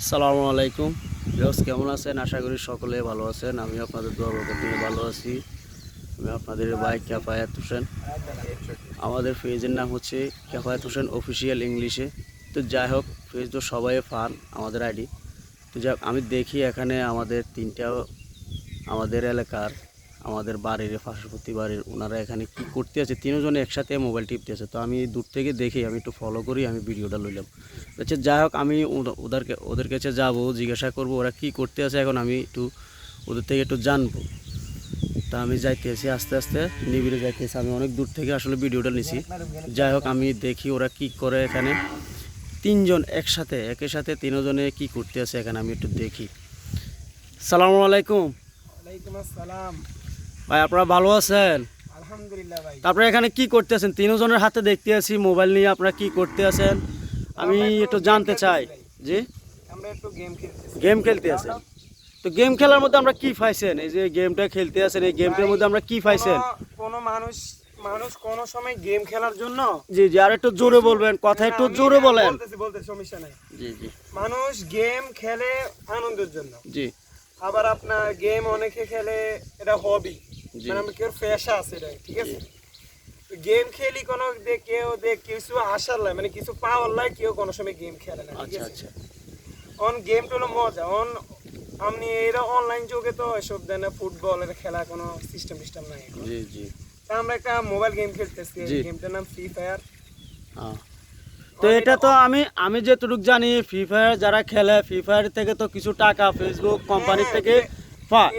আসসালামু আলাইকুম ভিউয়ার্স, কেমন আছেন? আশা করি সকলে ভালো আছেন। আমি আপনাদের দোয়া বরকতে ভালো আছি। আমি আপনাদের ভাই কিফায়েত হোসেন। আমাদের পেজের নাম হচ্ছে কিফায়েত হোসেন অফিসিয়াল ইংলিশে। তো যাই হোক, পেজ তো সবাই ফান আমাদের আইডি। তো যাই হোক, আমি দেখি এখানে আমাদের আমাদের এলাকার আমাদের বাড়ির পার্শ্ববর্তী বাড়ির ওনারা এখানে কি করতে আছে, তিনজনে একসাথে মোবাইল টিপতে আছে। তো আমি দূর থেকে দেখি, আমি একটু ফলো করি, আমি ভিডিওটা লইলাম। আচ্ছা যাই হোক, আমি ওদের কাছে যাবো, জিজ্ঞাসা করব ওরা কি করতে আছে। এখন আমি একটু ওদের থেকে একটু জানবো। তা আমি যাইতেছি, আস্তে আস্তে নিবিড়ে যাইতেছি। আমি অনেক দূর থেকে আসলে ভিডিওটা নিছি। যাই হোক, আমি দেখি ওরা কি করে এখানে। তিনজন একই সাথে তিনজনে কি করতে আছে এখানে, আমি একটু দেখি। আসসালামু আলাইকুম। ওয়ালাইকুম আসসালাম। ভাই আপনারা ভালো আছেন? আলহামদুলিল্লাহ ভাই। তারপরে এখানে কি করতে আছেন? তিনজনের হাতে দেখতে আছি মোবাইল নিয়ে, আপনারা কি করতে আছেন আমি একটু জানতে চাই। জি, আমরা একটু গেম খেলতে আছেন। তো গেম খেলার মধ্যে আমরা কি পাইছেন? এই যে গেমটা খেলতে আছেন, এই গেমটার মধ্যে আমরা কি পাইছেন? কোন মানুষ কোন সময় গেম খেলার জন্য। জি জি, আর একটু জোরে বলবেন, কথা একটু জোরে বলেন। বলতেছি সমস্যা নাই। জি জি, মানুষ গেম খেলে আনন্দের জন্য। জি, আবার আপনার গেম অনেকে খেলে এটা হবি, জি, মানে কেউ পেশা আছে এটা, ঠিক আছে। গেম খেলি কোনো কেউ কিছু আসার লাই, মানে কিছু পাওয়ার লাই কেউ কোনো সময় গেম খেলে না, ঠিক আচ্ছা আছে। আচ্ছা, অন গেমটা হলো মজা। আপনি এরা অনলাইন যুগে তো এসব দেন না, ফুটবলের খেলা কোনো সিস্টেম নাই এখন। জি জি, তা আমরা একটা মোবাইল গেম খেলতেছি, জি। গেমটার নাম ফ্রি ফায়ার। হ্যাঁ। তো এটা তো আমি যেটুকু জানি, ফ্রি ফায়ার যারা খেলে, ফ্রি ফায়ার থেকে তো কিছু টাকা ফেসবুক কোম্পানি থেকে পায়।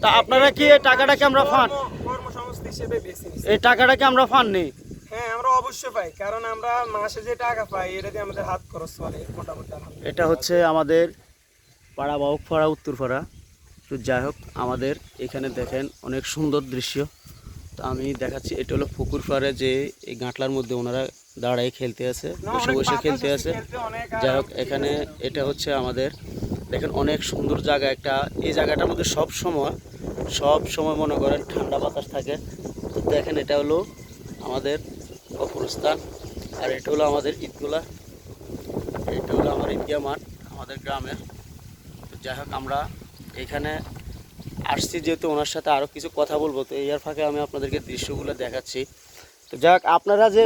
তা আপনারা কি এই টাকাটা কি আমরা পান? কর্মসংস্থান হিসেবে বেছে নিছি। এই টাকাটা কি আমরা পান নি? হ্যাঁ, আমরা অবশ্যই পাই, কারণ আমরা মাসে যে টাকা পাই এটা দিয়ে আমাদের হাত খরচ চলে মোটামুটি। এটা হচ্ছে আমাদের পাড়া বাউকপাড়া উত্তরপাড়া। তো যাই হোক, আমাদের এখানে দেখেন অনেক সুন্দর দৃশ্য। তো আমি দেখাচ্ছি, এটা হলো পুকুর পাড়ে যে এই গাঁটলার মধ্যে ওনারা দাঁড়ায় খেলতে আছে, বসে বসে খেলতে আছে। যাই হোক, এখানে এটা হচ্ছে আমাদের দেখেন অনেক সুন্দর জায়গা একটা। এই জায়গাটার মধ্যে সব সময় মনে করেন ঠান্ডা বাতাস থাকে। তো দেখেন, এটা হলো আমাদের অপরস্থান। আর এটা হলো আমাদের ঈদগুলা, এটা হলো আমার ঈদগাহ মাঠ আমাদের গ্রামের। যাই হোক, আমরা এখানে আসছি যেহেতু ওনার সাথে আরও কিছু কথা বলবো, তো এর ফাঁকে আমি আপনাদেরকে দৃশ্যগুলো দেখাচ্ছি। তো যাক, আপনারা যে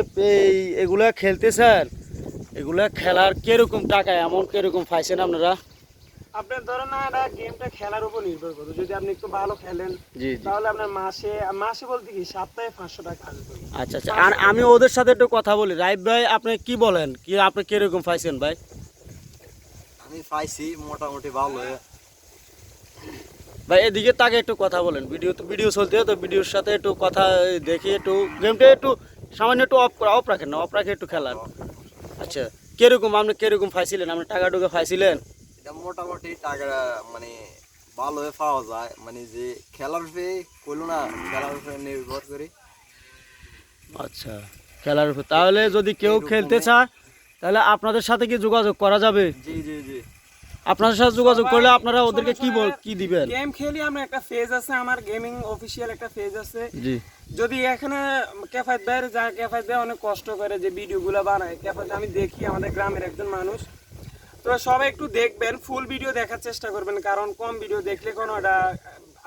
এগুলা খেলতেছেন, এগুলা খেলার কিরকম টাকা এমন কিরকম পাইছেন আপনারা? আপনার ধরেন না, এটা গেমটা খেলার উপর নির্ভর করে। যদি আপনি একটু ভালো খেলেন জি জি, তাহলে আপনার মাসে বলতে কি সপ্তাহে 500 টাকা আসবে। আচ্ছা আচ্ছা। আর আমি ওদের সাথে একটু কথা বলি। রাইফ ভাই, আপনি কি বলেন, কি আপনি কিরকম পাইছেন ভাই? আমি পাইছি মোটামুটি ভালো। ভাই এদিকে তাকে একটু কথা বলেন, ভিডিও চলতে হয়, তো ভিডিওর সাথে একটু কথা দেখি, একটু গেমটা একটু সামান্য একটু অফ রাখেন না, অফ রাখে একটু খেলার। আচ্ছা, কিরকম আপনি কিরকম পাইছিলেন? আপনি টাকা টুকা পাইছিলেন? এটা মোটামুটি টাকা মানে ভালো পাওয়া যায়, মানে যে খেলার উপরে কইলো না, খেলার উপরে নির্ভর করে। আচ্ছা, খেলার উপর। তাহলে যদি কেউ খেলতে চায় তাহলে আপনাদের সাথে কি যোগাযোগ করা যাবে? জি জি জি, আপনাদের সাথে যোগাযোগ করলে আপনারা ওদেরকে কি দিবেন? গেম খেলি আমরা, একটা পেজ আছে আমার, গেমিং অফিসিয়াল একটা পেজ আছে। জি, যদি এখানে ক্যাফায়েত ভাইয়ের ক্যাফায়েত ভাই অনেক কষ্ট করে যে ভিডিওগুলো বানায়, ক্যাফায়েত আমি দেখি, আমাদের গ্রামের একজন মানুষ। তো সবাই একটু দেখবেন, ফুল ভিডিও দেখার চেষ্টা করবেন, কারণ কম ভিডিও দেখলে কোনো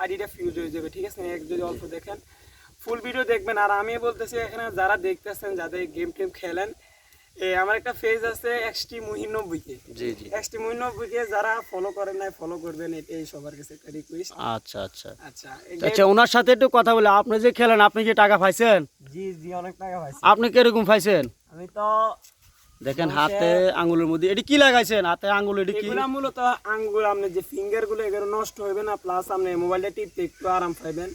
আইডিটা ফিউজ হয়ে যাবে, ঠিক আছে। যদি অল্প দেখেন, ফুল ভিডিও দেখবেন। আর আমি বলতেছি, এখানে যারা দেখতেছেন, যাদের গেম টেম খেলেন, আমার একটা পেজ আছে এক্সটি মুহিন90কে। জি জি, এক্সটি মুহিন90কে যারা ফলো করেন নাই, ফলো করবেন, এটাই সবার কাছে একটা রিকোয়েস্ট। আচ্ছা আচ্ছা আচ্ছা আচ্ছা। ওনার সাথে একটু কথা বলে, আপনি যে খেলেন, আপনি কি টাকা পাইছেন? জি জি, অনেক টাকা পাইছি। আপনি কিরকম পাইছেন? আমি তো দেখেন হাতে আঙ্গুলের মধ্যে এটি কি লাগাইছেন? হাতে আঙ্গুল এটি কি? এগুলা মূলত আঙ্গুল, আপনি যে ফিঙ্গার গুলো এগুলো নষ্ট হবে না, প্লাস আপনি মোবাইলটা টিপতে একটু আরাম পাইবেন।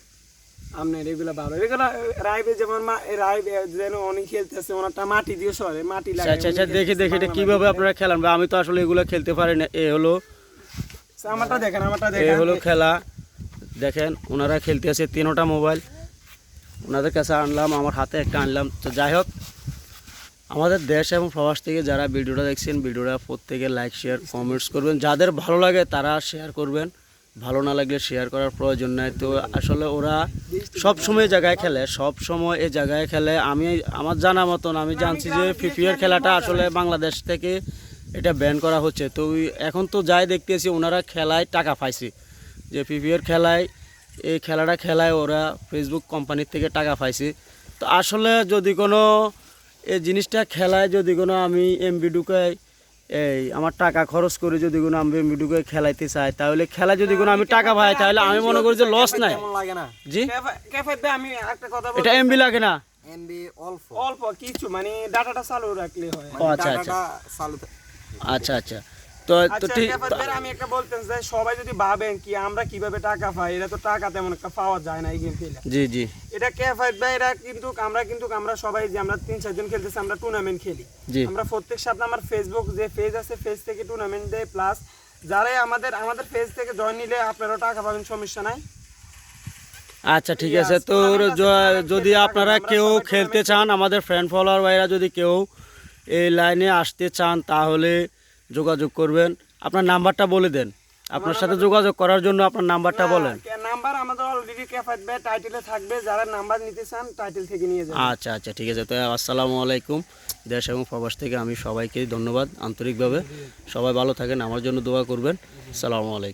আপনার এগুলো ভালো, এগুলো রাইবে যেমন রাইবে যেন অনেক খেলতেছে, ওনারটা মাটি দিয়ে সরে, মাটি লাগে। আচ্ছা আচ্ছা, দেখি এটা কিভাবে আপনারা খেলেন ভাই? আমি তো আসলে এগুলো খেলতে পারি না। এ হলো আমারটা দেখেন, এ হলো খেলা। দেখেন ওনারা খেলতে আছে, তিনটা মোবাইল ওনাদের কাছে আনলাম, আমার হাতে একটা আনলাম। তো যাই হোক, আমাদের দেশ এবং প্রবাস থেকে যারা ভিডিওটা দেখছেন, ভিডিওটা প্রত্যেকে লাইক শেয়ার কমেন্টস করবেন। যাদের ভালো লাগে তারা শেয়ার করবেন, ভালো না লাগলে শেয়ার করার প্রয়োজন নাই। তো আসলে ওরা সব সময় জায়গায় খেলে, সব সময় এই জায়গায় খেলে। আমার জানা মতন আমি জানছি যে ফ্রি ফায়ার খেলাটা আসলে বাংলাদেশ থেকে এটা ব্যান করা হচ্ছে। তো এখন তো যাই দেখতেছি ওনারা খেলায় টাকা পাইছে, যে পিপিএর খেলায় এই খেলাটা খেলায় ওরা ফেসবুক কোম্পানির থেকে টাকা পাইছে। তো আসলে যদি কোনো এই জিনিসটা খেলায় যদি কোনো আমি এমবি ঢুকাই, এই আমার টাকা খরচ করে যদি কোনো আমি এমবি ঢুকাই খেলাইতে চাই, তাহলে খেলা যদি কোনো আমি টাকা পাই তাহলে আমি মনে করি যে লস নাই। কেমন লাগে না? জি, ক্যাফাইত ভাই আমি একটা কথা বলবো, এটা এমবি লাগে না। এমবি অল্প, অল্প কিছু মানে ডাটাটা চালু রাখলে হয়। ও আচ্ছা আচ্ছা টাকাটা চালু আচ্ছা আচ্ছা। তো তো আচ্ছা ঠিক, ক্যাফাইত ভাই আমি একটা বলতেন যে সবাই যদি ভাবেন কি আমরা কিভাবে টাকা পাই, এটা তো টাকা তেমন একটা পাওয়া যায় না এই গেম খেলে। জি জি এটা ক্যাফাইত ভাই এরা কিন্তু আমরা সবাই যে আমরা 3-4 জন খেলতেছি, আমরা টুর্নামেন্ট খেলি। জি আমরা প্রত্যেক সপ্তাহে আমার ফেসবুক যে পেজ আছে পেজ থেকে টুর্নামেন্ট দেয়, প্লাস যারাই আমাদের পেজ থেকে জয়েন নিলে আপনারাও টাকা পাবেন, সমস্যা নাই। আচ্ছা ঠিক আছে। তো যদি আপনারা কেউ খেলতে চান, আমাদের ফ্রেন্ড ফলোয়ার ভাইরা যদি কেউ এই লাইনে আসতে চান তাহলে যোগাযোগ করবেন। আপনার নাম্বারটা বলে দেন, আপনার সাথে যোগাযোগ করার জন্য আপনার নাম্বারটা বলেন। নাম্বার আমাদের অলরেডি ক্যাফাইত ভাই টাইটেলে থাকবে, যারা নাম্বার নিতে চান টাইটেল থেকে নিয়ে যাবেন। আচ্ছা আচ্ছা ঠিক আছে। তো আসসালামু আলাইকুম। দেশ এবং প্রবাস থেকে আমি সবাইকে ধন্যবাদ আন্তরিকভাবে। সবাই ভালো থাকেন, আমার জন্য দোয়া করবেন। আসসালামু আলাইকুম।